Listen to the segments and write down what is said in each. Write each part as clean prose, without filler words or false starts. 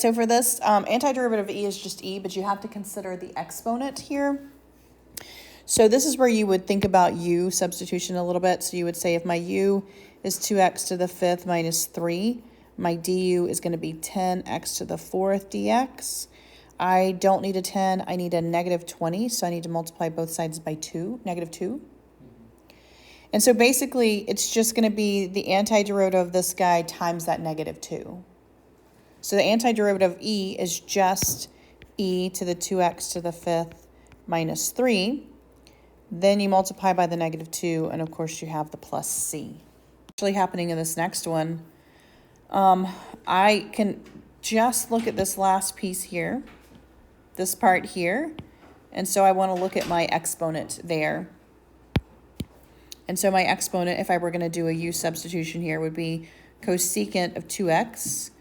so for this, antiderivative of e is just e, but you have to consider the exponent here. So this is where you would think about u substitution a little bit. So you would say if my u is 2x to the 5th minus 3, my du is going to be 10x to the 4th dx. I don't need a 10, I need a negative 20, so I need to multiply both sides by 2, negative 2. And so basically, it's just going to be the antiderivative of this guy times that negative 2. So the antiderivative of e is just e to the 2x to the 5th minus 3. Then you multiply by the negative 2, and of course you have the plus c. Actually happening in this next one, I can just look at this last piece here, this part here, and so I want to look at my exponent there. And so my exponent, if I were going to do a u substitution here, would be cosecant of 2x.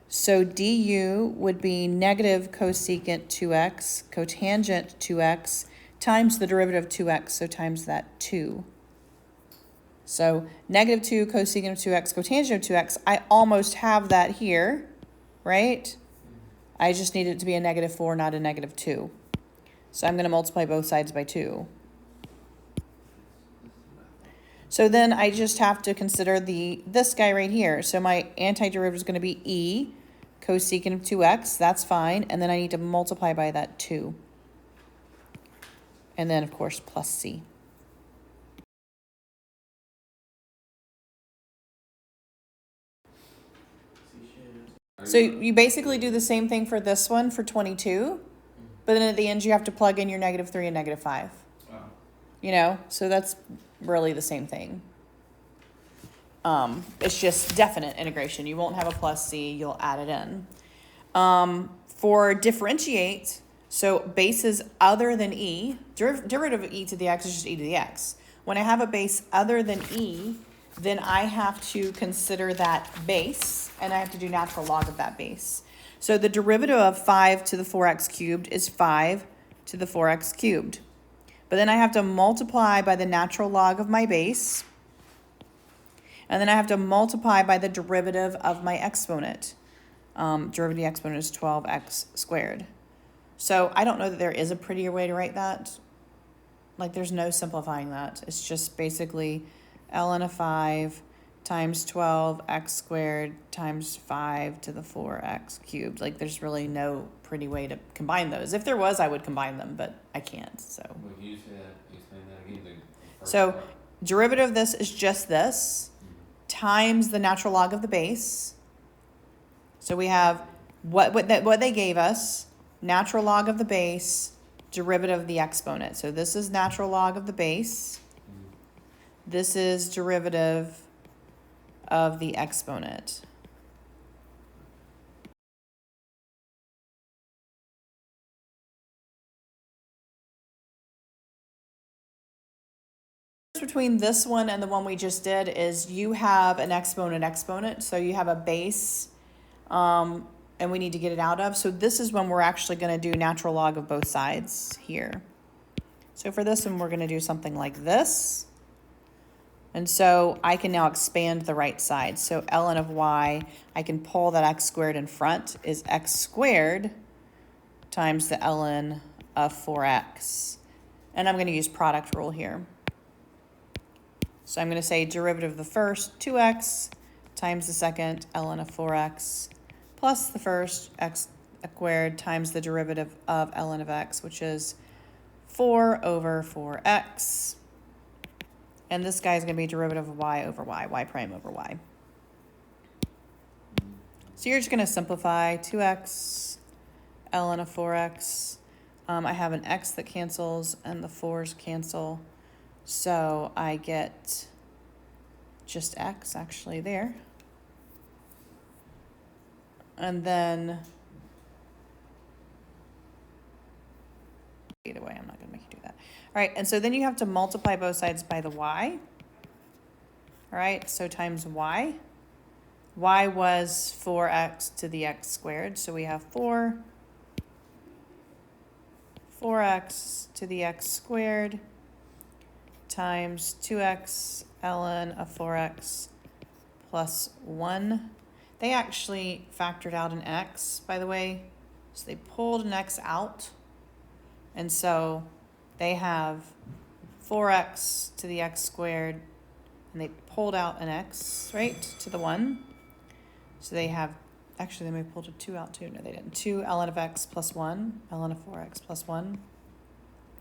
So du would be negative cosecant 2x, cotangent 2x, times the derivative of 2x, so times that 2. So negative 2 cosecant of 2x, cotangent of 2x, I almost have that here, right? I just need it to be a negative 4, not a negative 2. So I'm going to multiply both sides by 2. So then I just have to consider this guy right here. So my antiderivative is going to be e cosecant of 2x. That's fine. And then I need to multiply by that 2. And then, of course, plus c. So you basically do the same thing for this one for 22. But then at the end, you have to plug in your negative 3 and negative 5. Wow. You know, so that's really the same thing. It's just definite integration. You won't have a plus c, you'll add it in. For differentiate, so bases other than e, derivative of e to the x is just e to the x. When I have a base other than e, then I have to consider that base, and I have to do natural log of that base. So the derivative of 5 to the 4x cubed is 5 to the 4x cubed. But then I have to multiply by the natural log of my base. And then I have to multiply by the derivative of my exponent. Derivative of the exponent is 12x squared. So I don't know that there is a prettier way to write that. Like there's no simplifying that. It's just basically ln of 5 times 12x squared times 5 to the 4x cubed. Like there's really no pretty way to combine those. If there was, I would combine them, but I can't. So. Well, can you explain that again? So derivative of this is just this times the natural log of the base. So we have what they gave us, natural log of the base, derivative of the exponent. So this is natural log of the base. This is derivative of the exponent. Between this one and the one we just did is you have an exponent, so you have a base, and we need to get it out of. So this is when we're actually going to do natural log of both sides here. So for this one, we're going to do something like this. And so I can now expand the right side. So ln of y, I can pull that x squared in front, is x squared times the ln of 4x. And I'm going to use product rule here. So I'm going to say derivative of the first, 2x, times the second, ln of 4x, plus the first, x squared, times the derivative of ln of x, which is 4 over 4x. And this guy is going to be derivative of y over y prime over y. So you're just going to simplify 2x, ln of 4x. I have an x that cancels, and the 4's cancel. So I get just x actually there. And then, either way, I'm not going to make you do that. All right, and so then you have to multiply both sides by the y. All right, so times y. Y was 4x to the x squared, so we have 4x to the x squared times 2x ln of 4x plus 1. they actually factored out an x, by the way. So they pulled an x out. And so they have 4x to the x squared, and they pulled out an x, right, to the 1. So they have, actually they may have pulled a 2 out too. No, they didn't. 2 ln of x plus 1, ln of 4x plus 1.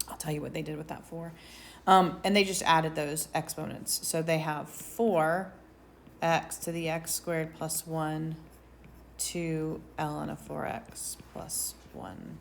I'll tell you what they did with that 4. And they just added those exponents. So they have 4x to the x squared plus 1 to ln of 4x plus 1.